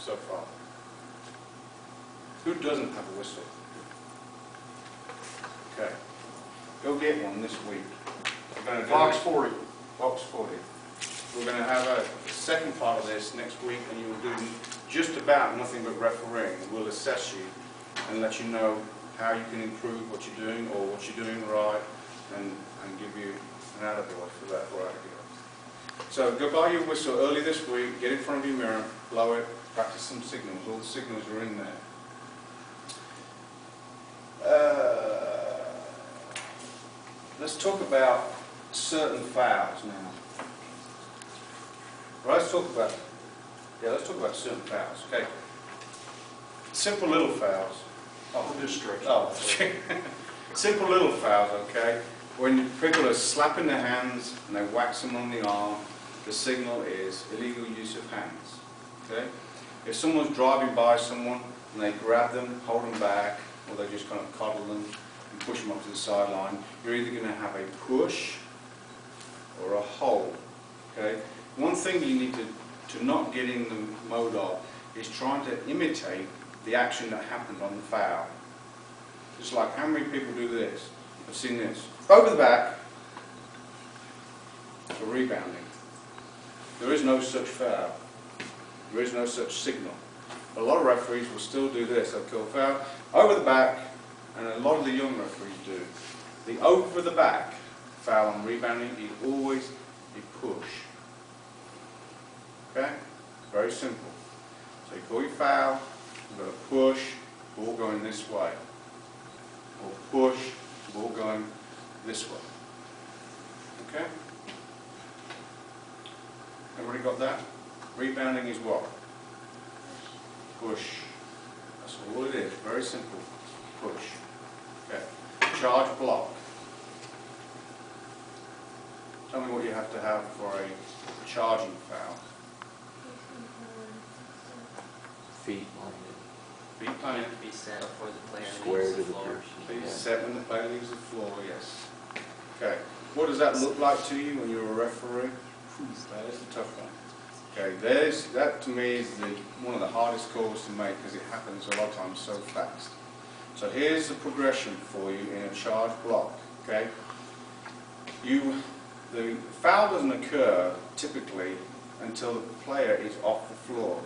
so far? Who doesn't have a whistle? Okay. Go get one this week. We're going to do Box 40. Box 40. We're going to have a second part of this next week, and you will do just about nothing but refereeing. We'll assess you and let you know how you can improve what you're doing or what you're doing right, and give you an attaboy for that right here. So go buy your whistle early this week, get in front of your mirror, blow it, practice some signals. All the signals are in there. Let's talk about certain fouls now. Well, let's talk about certain fouls. Okay. Simple little fouls. Oh, just straight. Oh, simple little fouls, okay? When people are slapping their hands and they wax them on the arm, the signal is illegal use of hands, okay? If someone's driving by someone and they grab them, hold them back, or they just kind of coddle them and push them up to the sideline, you're either going to have a push or a hold, okay? One thing you need to not get in the mode of is trying to imitate the action that happened on the foul. Just like, how many people do this? I've seen this. Over the back for rebounding. There is no such foul. There is no such signal. A lot of referees will still do this. They'll call foul over the back, and a lot of the young referees do. The over the back foul on rebounding is always a push. Okay? Very simple. So you call your foul, you've got a push, ball going this way. Or push, ball going this way. Okay? Everybody got that? Rebounding is what? Push. That's all it is. Very simple. Push. Okay. Charge block. Tell me what you have to have for a charging foul. Feet planted. Feet planted. Be set before the player Square leaves to the the floor. person. Feet Yeah. set when the player leaves the floor, yes. Okay. What does that look like to you when you're a referee? That is a tough one. Okay, that to me is one of the hardest calls to make because it happens a lot of times so fast. So here's the progression for you in a charge block. Okay, the foul doesn't occur typically until the player is off the floor.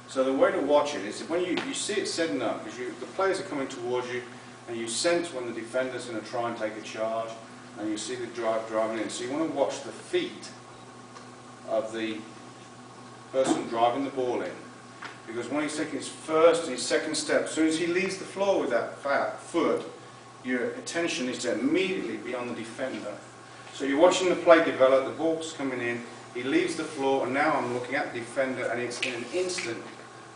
So the way to watch it is when you see it setting up, because the players are coming towards you, and you sense when the defender's going to try and take a charge, and you see the driving in. So you want to watch the feet of the person driving the ball in, because when he's taking his first and his second step, as soon as he leaves the floor with that foot, your attention is to immediately be on the defender. So you're watching the play develop, the ball's coming in, he leaves the floor, and now I'm looking at the defender, and it's in an instant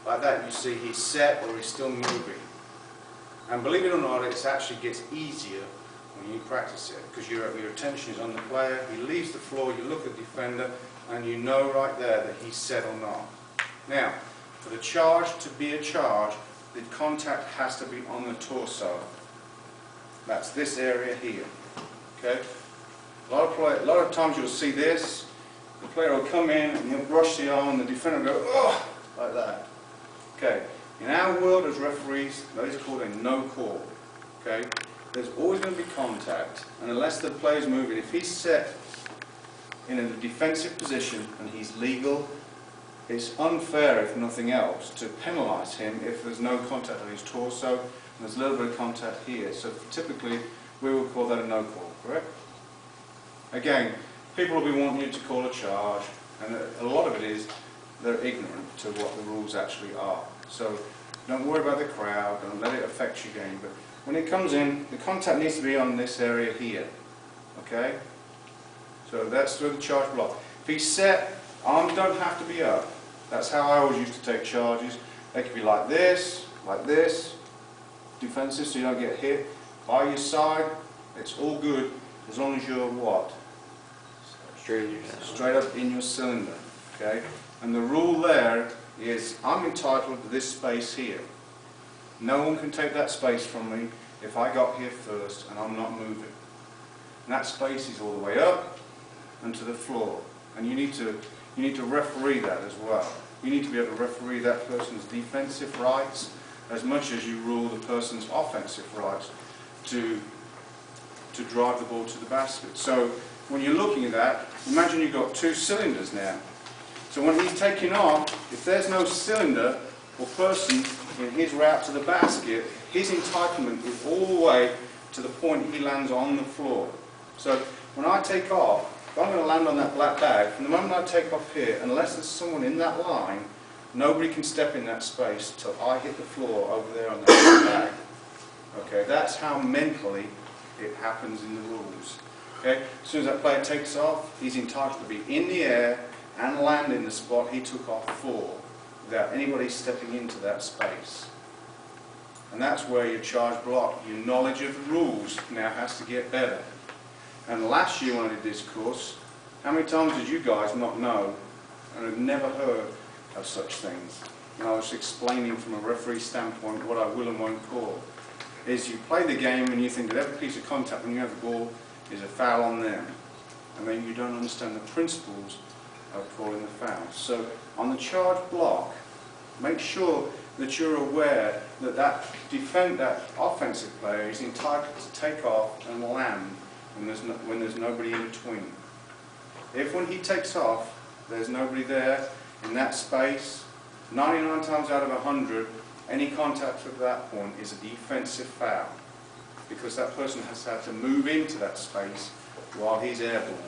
like that you see he's set or he's still moving. And believe it or not, it actually gets easier when you practice it, because your attention is on the player, he leaves the floor, you look at the defender, and you know right there that he's set or not. Now, for the charge to be a charge, the contact has to be on the torso. That's this area here. Okay? A lot of times you'll see this. The player will come in and he'll brush the arm, and the defender will go, oh, like that. Okay? In our world as referees, that is called a no call. Okay? There's always going to be contact, and unless the player's moving, if he's set in a defensive position and he's legal, it's unfair, if nothing else, to penalise him if there's no contact on his torso and there's a little bit of contact here. So typically we will call that a no call, correct? Again, people will be wanting you to call a charge, and a lot of it is they're ignorant to what the rules actually are. So don't worry about the crowd, don't let it affect your game, but when it comes in, the contact needs to be on this area here, okay? So that's through the charge block. If he's set, arms don't have to be up. That's how I always used to take charges. They could be like this, defensive, so you don't get hit. By your side, it's all good as long as you're what? Straight up in your cylinder, okay? And the rule there is I'm entitled to this space here. No one can take that space from me if I got here first and I'm not moving. And that space is all the way up and to the floor. And you need to referee that as well. You need to be able to referee that person's defensive rights as much as you rule the person's offensive rights to drive the ball to the basket. So when you're looking at that, imagine you've got two cylinders now. So when he's taking off, if there's no cylinder or person in his route to the basket, his entitlement is all the way to the point he lands on the floor. So when I take off, if I'm going to land on that black bag, from the moment I take off here, unless there's someone in that line, nobody can step in that space till I hit the floor over there on that black bag. Okay, that's how mentally it happens in the rules. Okay, as soon as that player takes off, he's entitled to be in the air and land in the spot he took off for, without anybody stepping into that space. And that's where your charge block, your knowledge of the rules now has to get better. And last year when I did this course, how many times did you guys not know and have never heard of such things? And I was explaining from a referee standpoint what I will and won't call. Is you play the game and you think that every piece of contact when you have the ball is a foul on them. And then you don't understand the principles of calling the foul. So on the charge block, make sure that you're aware that that offensive player is entitled to take off and land when there's nobody in between. If when he takes off, there's nobody there in that space, 99 times out of 100, any contact at that point is a defensive foul, because that person has had to move into that space while he's airborne.